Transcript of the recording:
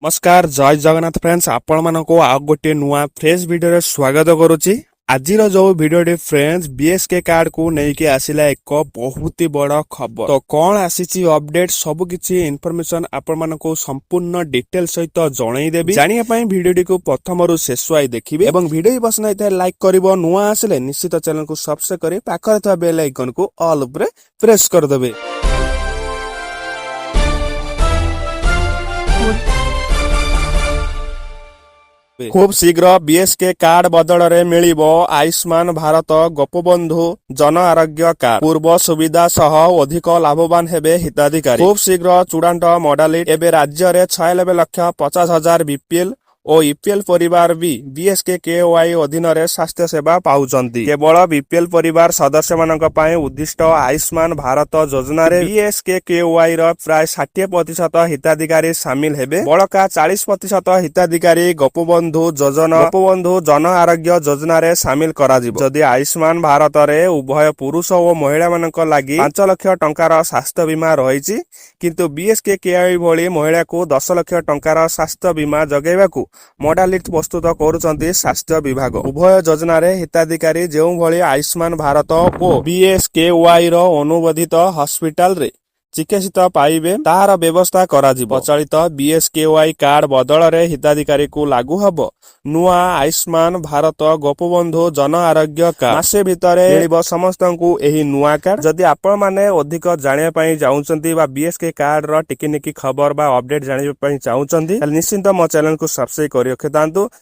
नमस्कार जय जगन्नाथ फ्रेंड्स आपण मानको आउ गोटे नुआ फ्रेश वीडियो रे स्वागत करूची। आजिर जो वीडियो फ्रेंड्स बीएसके कार्ड को लेके आसिला एक बहुत ही बड़ खबर। तो कौन आसीची अपडेट सब किछि इन्फॉर्मेशन आपण मानको संपूर्ण डिटेल सहित जणाई देबी। जानिया पई वीडियो को प्रथम रु शेष आई देखिबे एवं वीडियो पसंद आइते लाइक करिवो। नुआ आसिले निश्चित चैनल को सब्सक्राइब करी पाखरे था बेल आइकन को ऑल ऊपर प्रेस कर देबे। खूब शीघ्र बीएसके कार्ड बदल रे मिलिबो आयुष्मान भारत गोपबंधु जन आरोग्य कार्ड। पूर्व सुविधा सह अधिक लाभवान हेबे हिताधिकारी। खूब शीघ्र चूड़ांत मॉडलिटी एबे राज्य रे 96,50,000 बीपीएल और ईपीएल परिवार भी बीएसके केवाई अधीन रे स्वास्थ्य सेवा पाउचंती। केवल बीपीएल परिवार सदस्य मानक पय उद्दिष्ट आयुष्मान भारत योजना रे बीएसके केवाई रो प्राय 60% हिताधिकारी शामिल हेबे। बळका 40% हिताधिकारी गोपबंधु जन आरोग्य योजना रे शामिल करा जिवो। जदि आयुष्मान भारत रे उभय पुरुष और महिला मानक लागि 5 लाख टंकार स्वास्थ्य बीमा रहिछि, किंतु बीएसके केवाई भली महिला को 10 लाख टंकार स्वास्थ्य बीमा जगैबाकू मॉडलिटी प्रस्तुत करुचंती स्वास्थ्य विभाग। उभय योजना रे हिताधिकारी जेउ भली आयुष्मान भारत और बीएसकेवाई रो अनुबंधित हॉस्पिटल रे चिकित्सित पाइबे तार व्यवस्था करा जिवो। प्रचलित बीएसकेवाई कार्ड बदल रे हिताधिकारी को लागू हबो नुआ आयुष्मान भारत गोपबंधु जन आरोग्य कार्ड। मासे भितरे मिलिबो समस्तंकु एही नुआ कार्ड। जदि आपण माने अधिक जानिया पई चाहुचंती बा बीएसके कार्ड रो टिकिनिकी खबर बा अपडेट जानिया पई चाहुचंती ताले निश्चित मो चैनल को सब्सक्राइब करि रखितांतु।